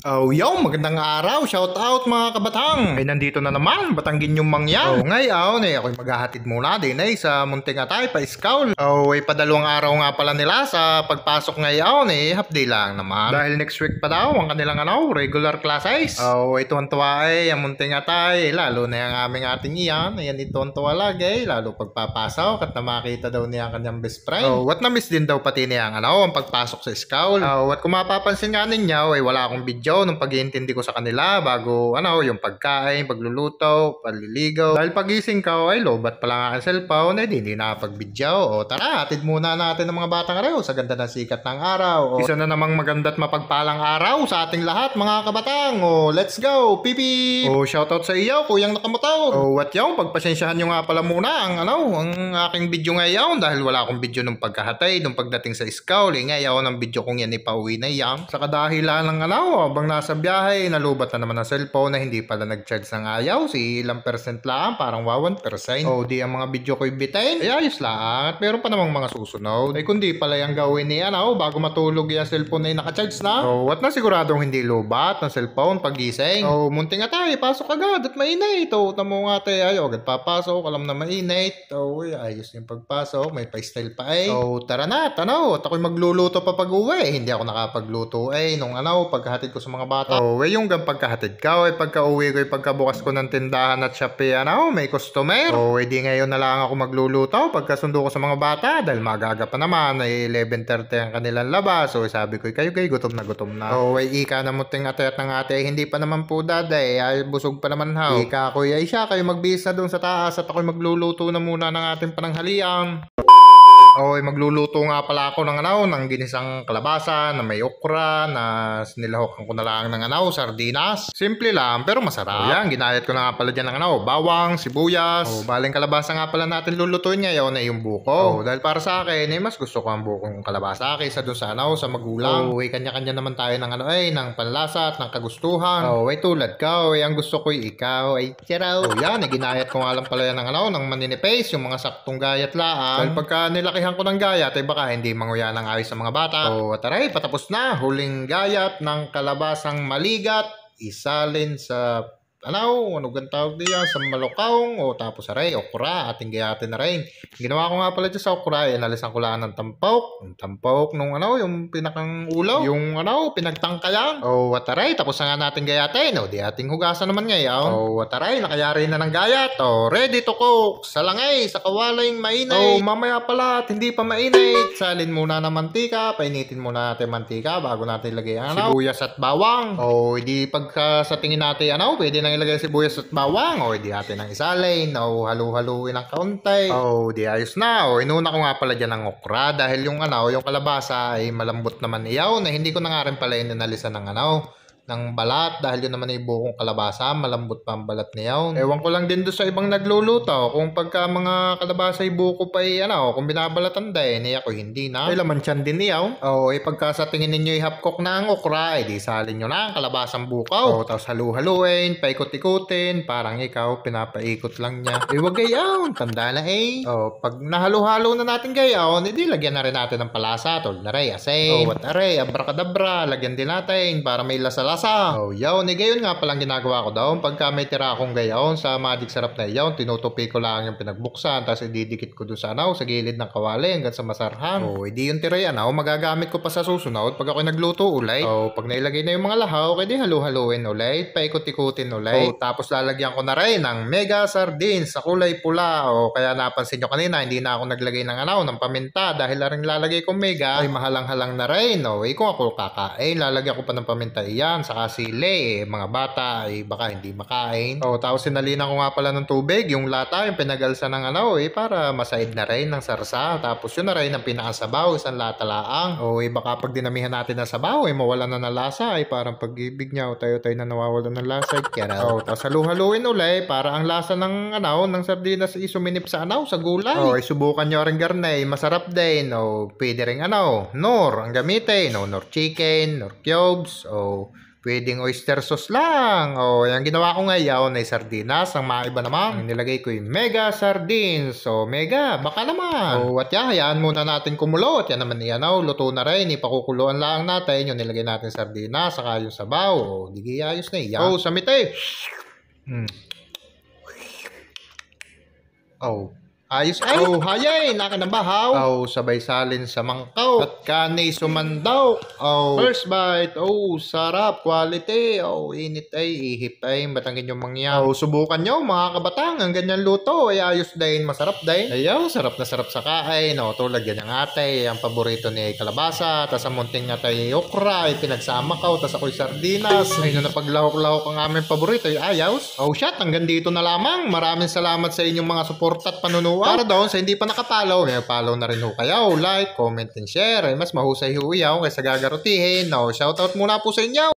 Oh, yo, magandang araw. Shout out mga kabatang. Ay, nandito na naman, Batanggin yung mangyan. Oh, ngayon, ako'y maghahatid muna din sa Munting Atay, pa Iskaul. Oh, padalawang araw nga pala nila sa pagpasok ngayon, half day lang naman. Dahil next week pa daw ang kanilang regular classes. Oh, tuwan-tuwa ang Munting Atay, lalo na yung aming ating iyan. Ayan, tuwan-tuwa lagi, lalo pagpapasok at na makita daw niya ang kanyang best friend. Oh, what na-miss din daw pati niya ang pagpasok sa Iskaul. Oh, at kung mapapansin nga ninyo, wala akong video nung pag-iintindi ko sa kanila bago yung pagkain, pagluluto, paliligaw. Dahil pagising ko lobat pa lang ang cellphone, hindi nakapag-video. O tara, atid muna natin ng mga batang araw sa ganda ng sikat ng araw. Isa na namang maganda't mapagpalang araw sa ating lahat mga kabatang. O let's go, pipi! O shoutout sa iyo, kuyang nakamotor. O what yung pagpasensyahan nyo nga pala muna ang aking video ngayon dahil wala akong video nung pagkahatay, nung pagdating sa Iskaul. Ngayon ang video kong yan ipauwi na yang. Sa kadahilan ng habang nasa biyahe, nalubat na naman ang cellphone na hindi pala nag-charge ng ayaw. Si ilang percent lang, parang 1%. O di ang mga video ko ibitin, ayos lang. At meron pa namang mga susunod. Kundi pala yung gawin ni bago matulog yung cellphone na yung naka-charge na. O at na siguradong hindi lubat ng cellphone pagising. O munting nga tayo, pasok agad at mainit. O tamo nga tayo, agad papasok, alam na mainit. O ayos yung pagpasok, may pa-style pa O tara na, tanaw. At ako'y magluluto pa pag-uwi. Hindi ako nakapagluto nung pagkahatid ko sa mga bata. Yung pagkahatid ka, pagka-uwi ko, pagkabukas ko ng tindahan at Shopee, may customer. Di ngayon na lang ako magluluto pagkasundo ko sa mga bata dahil magaga pa naman, 11:30 ang kanilang labas. Sabi ko, kayo gutom na gutom na. Ika na muting ate at ng ate, hindi pa naman po daday, busog pa naman ha. Ika ko, siya, kayo magbihis na doon sa taas at ako'y magluluto na muna ng ating pananghalian. Magluluto nga pala ako ng ginisang kalabasa na may okra na sinilahokan ko na lang ng sardinas. Simple lang pero masarap. Yan, ginayat ko na nga pala dyan ng bawang, sibuyas. Baling kalabasa nga pala natin lulutuin ngayon yung buko. Dahil para sa akin, mas gusto ko ang bukong kalabasa kaysa doon sa magulang. Kanya-kanya naman tayo ng panlasa at ng kagustuhan. Tulad ka, ang gusto ko ikaw, tiyaraw. Yan, ginayat ko nga lang pala yan ng maninipis, yung mga saktong gayat lang. Dahil pagka nilakihan ko ng gayat, baka hindi manguya ng ayos sa mga bata. Taray, patapos na. Huling gayat ng kalabasang maligat, isalin sa ano gan tawag diyan sa malukaw tapos aray okra ating gayatin na rin. Ginawa ko nga pala dyan sa okra, inalisan ko lang ng tampok nung yung pinakang ulaw, yung pinagtangkayan. At aray, tapos na nga natin gayatin. Di ating hugasan naman ngayon. At aray, nakayari na ng gayat. Ready to cook sa langay, sa kawaling mainit. Mamaya pala at hindi pa mainit, salin muna ng mantika, painitin muna natin mantika bago natin ilagay ang sibuyas at bawang. Di pagka sa tingin natin pwede nang ilagay sibuyas at bawang. Di natin ang isalin. Halu-haluin ng kaunti. Di ayos na. Inuna ko nga pala dyan ng okra dahil yung kalabasa ay malambot naman iyaw na hindi ko na nga rin pala inalisan ng balat dahil yun naman ay bukong kalabasa, malambot pa ang balat niyaw. Ewan ko lang din doon sa ibang nagluluto kung pagka mga kalabasa ay buko pa kung binabalatan dahil ako hindi na. Laman tiyan din niyaw. Pagka sa tingin ninyo ihapkok na ang okra, di salin nyo na ang kalabasang bukaw. Tapos halu-haluin, paikot-ikutin, parang ikaw pinapaikot lang niya. Wag gayaw, tanda na pag nahalu-halo na natin gayaw, hindi lagyan na rin natin ng palasa, tol na rin, asin. At aray, abracadabra, lagyan din natin para may lasa. Yaw, gayon nga palang ginagawa ko daw. Pagka may tira akong gayon sa Magic Sarap na iyaw, tinutupi ko lang yung pinagbuksan, tapos ididikit ko doon sa gilid ng kawali hanggang sa masarhang. Hindi yung tira yan, magagamit ko pa sa susunod pag ako nagluto ulit. Pag nailagay na yung mga lahaw, di halu-haluin ulit, paikot-ikutin ulit. Tapos lalagyan ko na rin ng mega sardines sa kulay pula. Kaya napansin nyo kanina, hindi na ako naglagay ng paminta dahil laring lalagay ko mega ay mahalang-halang na rin. Kung ako kakain, lalagyan ko pa ng paminta iyan saka sili, mga bata ay baka hindi makain. Tapos sinalinan ko nga pala ng tubig yung lata, yung pinagalsa ng para masaid na rin ng sarsa. Tapos yun na rin ang pinakasabaw, isang lata laang. Baka pag dinamihan natin ng sabaw mawala na ng lasa, parang pag-ibig niya tayo na nawawala ng lasa. Tapos halu-haluin ulit para ang lasa ng ng sardinas suminip sa sa gulay. Subukan nyo rin garnay, masarap din. Pwede rin nor ang gamitin, nor chicken, nor cubes, pwedeng oyster sauce lang. O, yung ginawa ko ngayon ay sardinas. Ang maiba naman, ang nilagay ko yung mega sardines. So, mega, baka naman. O, at hayaan muna natin kumulo. At yan naman yan, luto na rin. Ipakukuluan lang natin yung nilagay natin sardinas, saka yung sabaw. O, di ayos na yan. O, samite. Oh, ayos ay. Oh, hayay, nakanabahaw. Oh, sabay salin sa mangkaw. At kanay sumandaw. Oh, first bite. Oh, sarap, quality. Oh, init ay, ihip ay, batangin yung mangya. Oh, subukan nyo mga kabatang. Ang ganyan luto ay ayos din, masarap din. Ayaw, sarap na sarap sa kain. No, tulad yan ang atay. Ang paborito ni kalabasa. Tas ang munting atay okra ay pinagsama ka. Tas ako'y sardinas. Ay, na napaglahok-lahok ang aming paborito ay ayos. Oh, shit, hanggang dito na lamang. Maraming salamat sa inyong mga suporta at panunuwa. Para doon sa hindi pa nakapollow, may follow na rin ho kayo. Like, comment, and share. Ay mas mahusay ho yaw kaysa gagarutihin. No, shoutout muna po sa inyo.